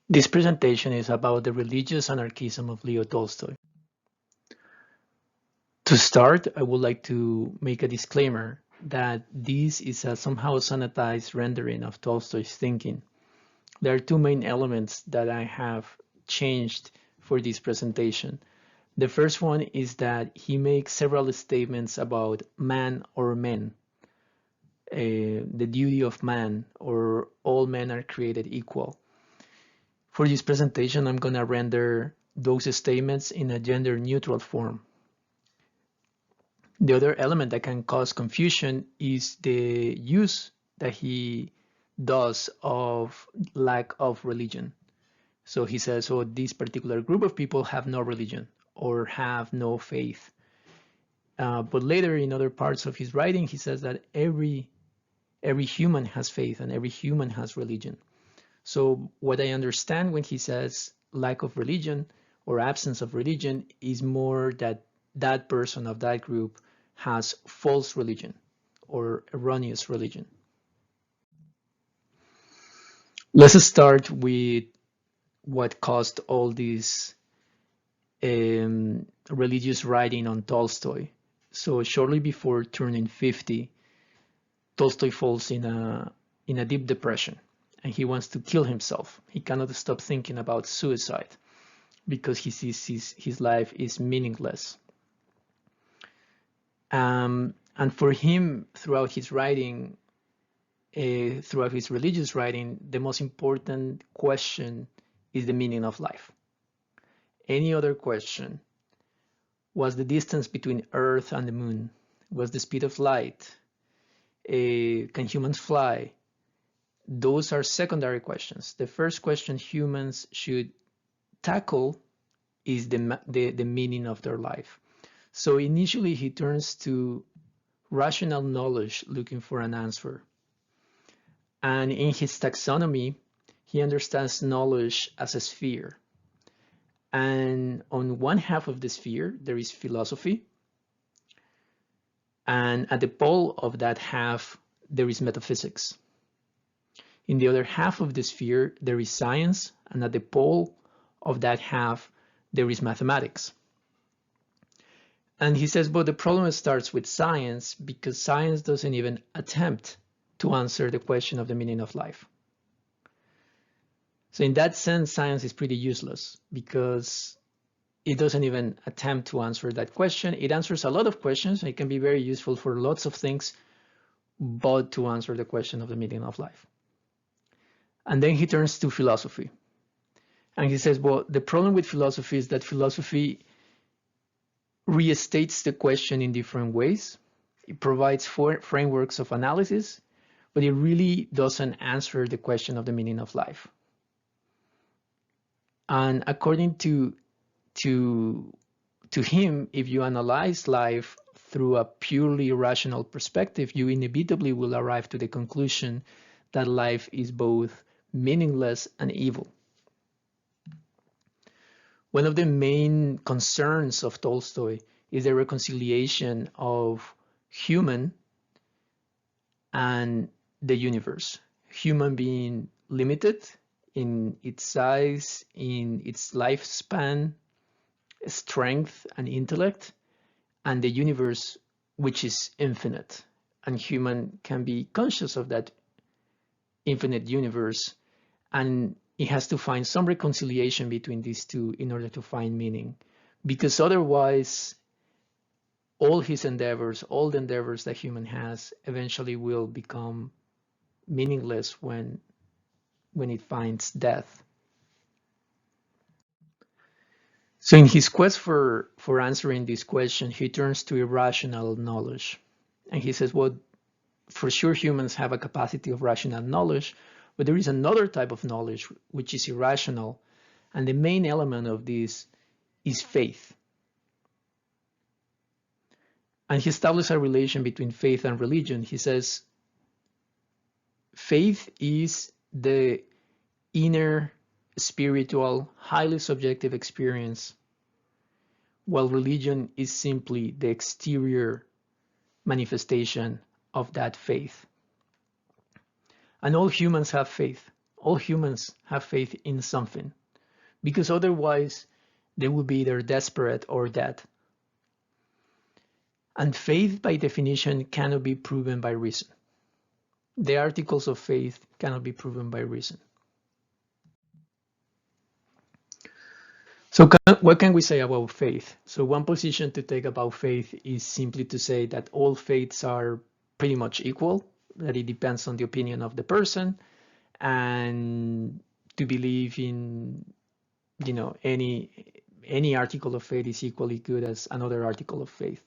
This presentation is about the religious anarchism of Leo Tolstoy. To start, I would like to make a disclaimer that this is a somehow sanitized rendering of Tolstoy's thinking. There are two main elements that I have changed for this presentation. The first one is that he makes several statements about man or men, the duty of man, or all men are created equal. For this presentation, I'm going to render those statements in a gender-neutral form. The other element that can cause confusion is the use that he does of lack of religion. So he says, oh, this particular group of people have no religion or have no faith. But later in other parts of his writing, he says that every human has faith and every human has religion. So what I understand when he says lack of religion or absence of religion is more that that person of that group has false religion or erroneous religion. Let's start with what caused all this religious writing on Tolstoy. So shortly before turning 50, Tolstoy falls in a deep depression and he wants to kill himself. He cannot stop thinking about suicide because he sees his life is meaningless. And for him, throughout his writing, throughout his religious writing, the most important question is the meaning of life. Any other question was the distance between Earth and the moon, was the speed of light, can humans fly? Those are secondary questions. The first question humans should tackle is the meaning of their life. So initially he turns to rational knowledge looking for an answer. And in his taxonomy, he understands knowledge as a sphere. And on one half of the sphere, there is philosophy. And at the pole of that half, there is metaphysics. In the other half of the sphere, there is science. And at the pole of that half, there is mathematics. And he says, but the problem starts with science because science doesn't even attempt to answer the question of the meaning of life. So in that sense, science is pretty useless because it doesn't even attempt to answer that question. It answers a lot of questions. It can be very useful for lots of things, but to answer the question of the meaning of life. And then he turns to philosophy. And he says, well, the problem with philosophy is that philosophy restates the question in different ways. It provides frameworks of analysis, but it really doesn't answer the question of the meaning of life. And according to him, if you analyze life through a purely rational perspective, you inevitably will arrive to the conclusion that life is both meaningless and evil. One of the main concerns of Tolstoy is the reconciliation of human and the universe. Human being limited in its size, in its lifespan, strength, and intellect, and the universe, which is infinite. And human can be conscious of that infinite universe, and it has to find some reconciliation between these two in order to find meaning, because otherwise all his endeavors, all the endeavors that human has, eventually will become meaningless when it finds death. So in his quest for answering this question, he turns to irrational knowledge. And he says, well, for sure humans have a capacity of rational knowledge, but there is another type of knowledge which is irrational. And the main element of this is faith. And he establishes a relation between faith and religion. He says, faith is the inner, spiritual, highly subjective experience, while religion is simply the exterior manifestation of that faith. And all humans have faith. All humans have faith in something, because otherwise they would be either desperate or dead. And faith, by definition, cannot be proven by reason. The articles of faith cannot be proven by reason. So what can we say about faith? So one position to take about faith is simply to say that all faiths are pretty much equal, that it depends on the opinion of the person, and to believe in, any article of faith is equally good as another article of faith.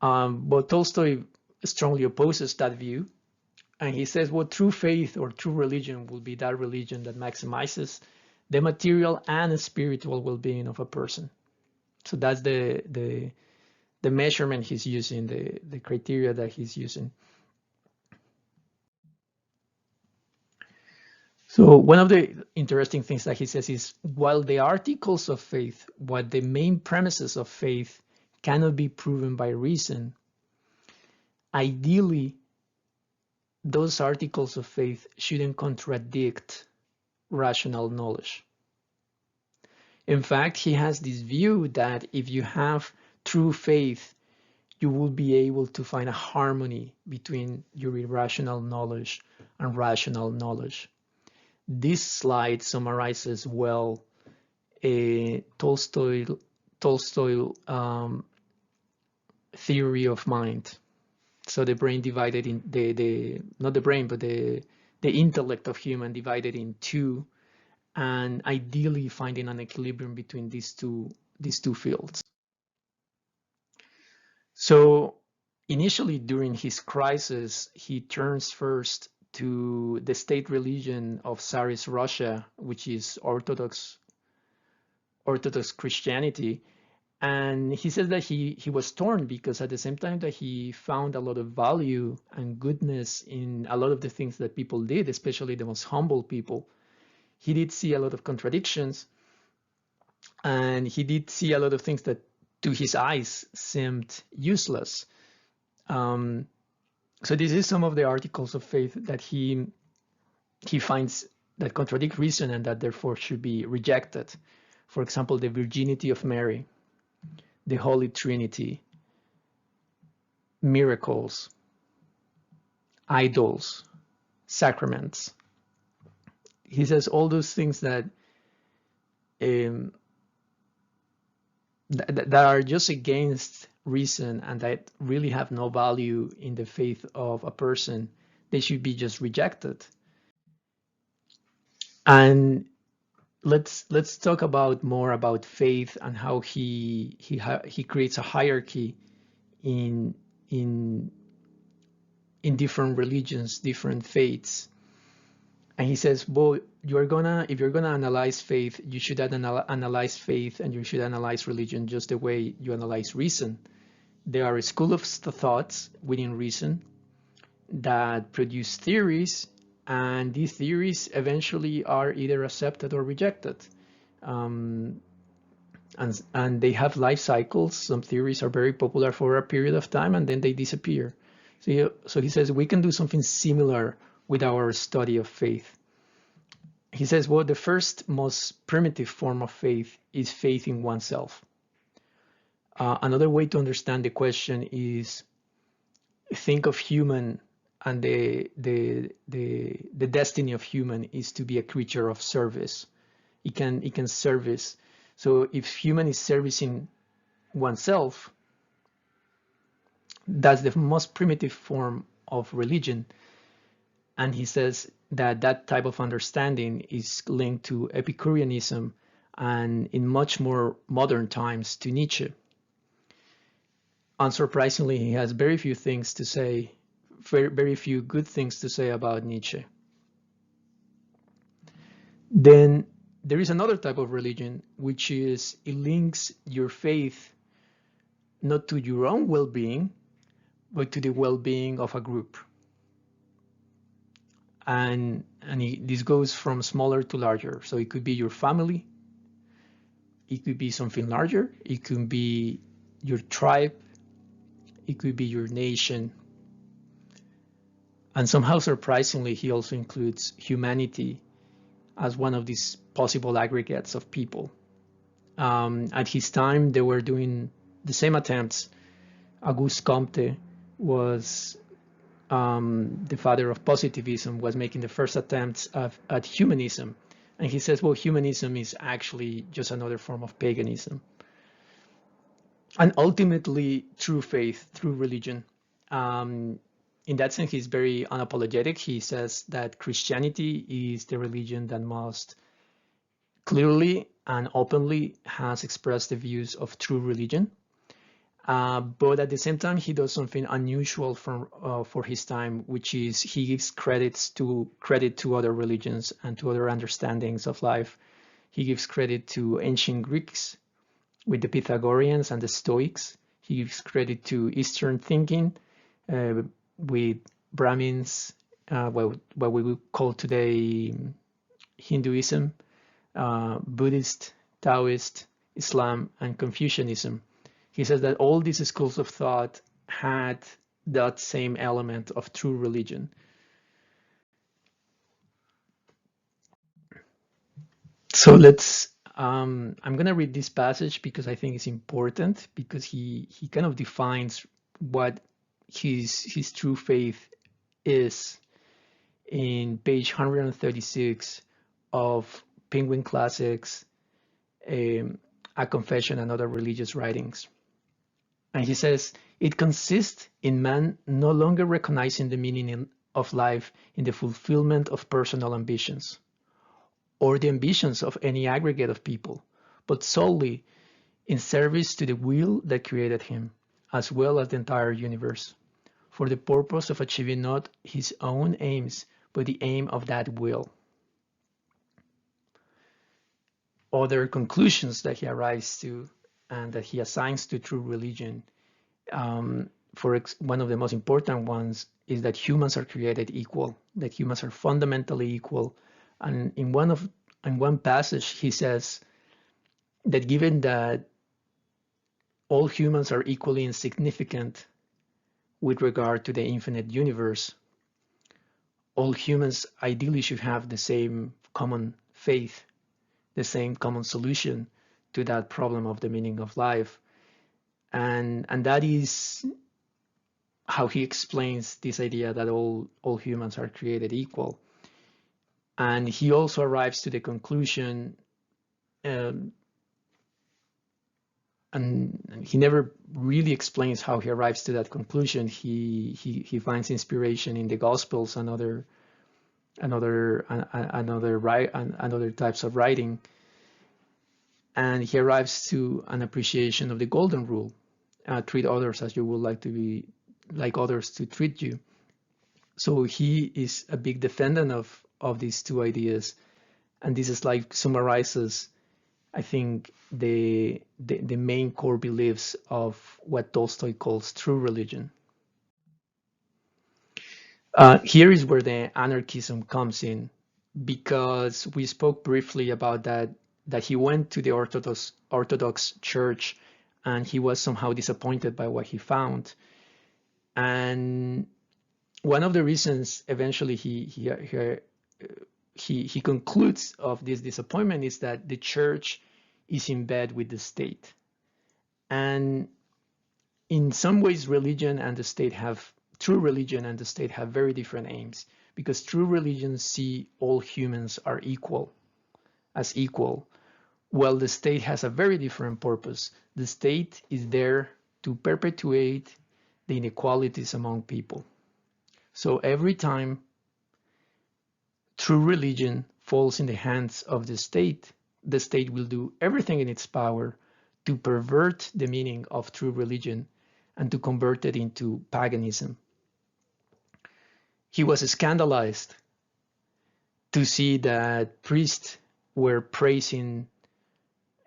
But Tolstoy strongly opposes that view, and he says, well, true faith or true religion will be that religion that maximizes the material and spiritual well-being of a person. So that's the measurement he's using, the criteria that he's using. So one of the interesting things that he says is, while the articles of faith, what the main premises of faith cannot be proven by reason, ideally, those articles of faith shouldn't contradict rational knowledge. In fact, he has this view that if you have true faith, you will be able to find a harmony between your irrational knowledge and rational knowledge. This slide summarizes well a Tolstoy theory of mind. So the brain divided in not the brain, but the intellect of human divided in two, and ideally finding an equilibrium between these two fields. So initially during his crisis, he turns first to the state religion of Tsarist Russia, which is Orthodox Christianity. And he says that he was torn because at the same time that he found a lot of value and goodness in a lot of the things that people did, especially the most humble people, he did see a lot of contradictions, and he did see a lot of things that to his eyes seemed useless. So this is some of the articles of faith that he finds that contradict reason and that therefore should be rejected. For example, the virginity of Mary, the Holy Trinity, miracles, idols, sacraments. He says all those things that that are just against reason and that really have no value in the faith of a person, they should be just rejected. And let's talk about more about faith and how he creates a hierarchy in different religions, different faiths. And he says, well, if you're gonna analyze faith, you should analyze faith and you should analyze religion just the way you analyze reason. There are a school of thoughts within reason that produce theories, and these theories eventually are either accepted or rejected. And they have life cycles. Some theories are very popular for a period of time and then they disappear. So he says we can do something similar with our study of faith. He says, well, the first most primitive form of faith is faith in oneself. Another way to understand the question is think of human, and the destiny of human is to be a creature of service. It can service. So if human is servicing oneself, that's the most primitive form of religion. And he says that type of understanding is linked to Epicureanism and in much more modern times to Nietzsche. Unsurprisingly, he has very few things to say, very few good things to say about Nietzsche. Then there is another type of religion, which is it links your faith not to your own well-being, but to the well-being of a group. And this goes from smaller to larger. So it could be your family, it could be something larger, it could be your tribe, it could be your nation. And somehow surprisingly, he also includes humanity as one of these possible aggregates of people. At his time, they were doing the same attempts. Auguste Comte was the father of positivism, was making the first attempts at humanism. And he says, well, humanism is actually just another form of paganism. And ultimately, true faith, true religion. In that sense, he's very unapologetic. He says that Christianity is the religion that most clearly and openly has expressed the views of true religion. But at the same time, he does something unusual for his time, which is he gives credit to other religions and to other understandings of life. He gives credit to ancient Greeks with the Pythagoreans and the Stoics. He gives credit to Eastern thinking with Brahmins, what we would call today Hinduism, Buddhist, Taoist, Islam, and Confucianism. He says that all these schools of thought had that same element of true religion. So I'm going to read this passage because I think it's important, because he kind of defines what his true faith is in page 136 of Penguin Classics, A Confession and Other Religious Writings. And he says, it consists in man no longer recognizing the meaning of life in the fulfillment of personal ambitions, or the ambitions of any aggregate of people, but solely in service to the will that created him, as well as the entire universe, for the purpose of achieving not his own aims, but the aim of that will. Other conclusions that he arrives to and that he assigns to true religion, one of the most important ones is that humans are created equal, that humans are fundamentally equal. And in one passage, he says that given that all humans are equally insignificant with regard to the infinite universe, all humans ideally should have the same common faith, the same common solution to that problem of the meaning of life. And that is how he explains this idea that all humans are created equal. And he also arrives to the conclusion, and he never really explains how he arrives to that conclusion. He finds inspiration in the Gospels and other types of writing, and he arrives to an appreciation of the golden rule: treat others as you would like others to treat you. So he is a big defendant of these two ideas, and this is like summarizes, I think, the main core beliefs of what Tolstoy calls true religion. Here is where the anarchism comes in, because we spoke briefly about that he went to the Orthodox Church and he was somehow disappointed by what he found. And one of the reasons eventually he concludes of this disappointment is that the church is in bed with the state. And in some ways, true religion and the state have very different aims, because true religions see all humans are equal, while the state has a very different purpose. The state is there to perpetuate the inequalities among people. So every time true religion falls in the hands of the state will do everything in its power to pervert the meaning of true religion and to convert it into paganism. He was scandalized to see that priests were praising,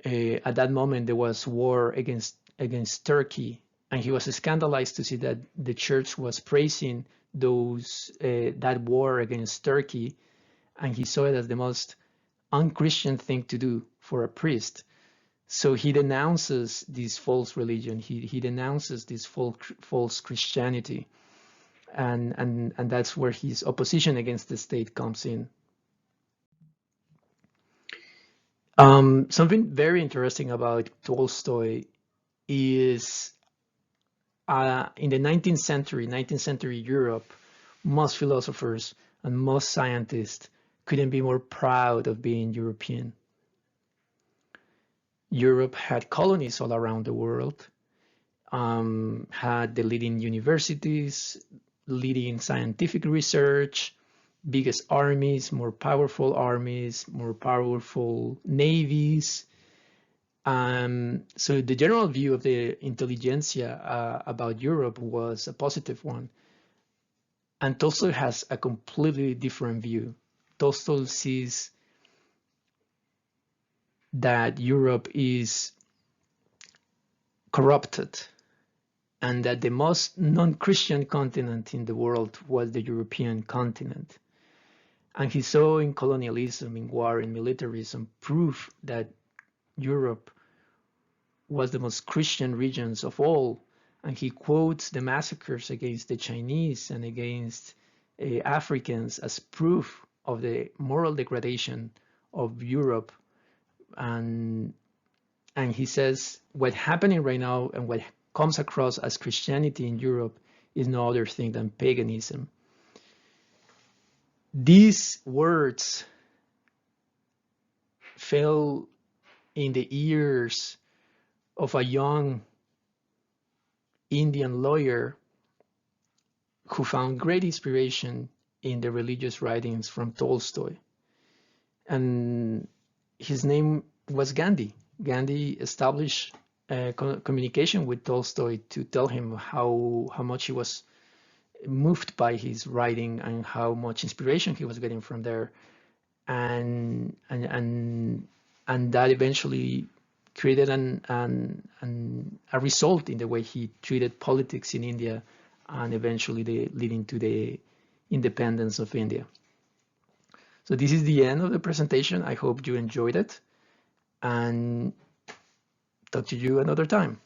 at that moment there was war against Turkey, and he was scandalized to see that the church was praising that war against Turkey, and he saw it as the most unchristian thing to do for a priest. So he denounces this false religion. He denounces this false Christianity. and that's where his opposition against the state comes in. Something very interesting about Tolstoy is in the 19th century Europe, most philosophers and most scientists couldn't be more proud of being European. Europe had colonies all around the world, had the leading universities, leading scientific research, biggest armies, more powerful navies. So the general view of the intelligentsia about Europe was a positive one. And Tolstoy has a completely different view. Tolstoy sees that Europe is corrupted and that the most non-Christian continent in the world was the European continent. And he saw in colonialism, in war, in militarism, proof that Europe was the most Christian regions of all. And he quotes the massacres against the Chinese and against Africans as proof of the moral degradation of Europe. And he says what's happening right now and what comes across as Christianity in Europe is no other thing than paganism. These words fell in the ears of a young Indian lawyer who found great inspiration in the religious writings from Tolstoy. And his name was Gandhi. Gandhi established communication with Tolstoy to tell him how much he was moved by his writing and how much inspiration he was getting from there. And that eventually created a result in the way he treated politics in India, and eventually leading to the independence of India. So this is the end of the presentation. I hope you enjoyed it, and talk to you another time.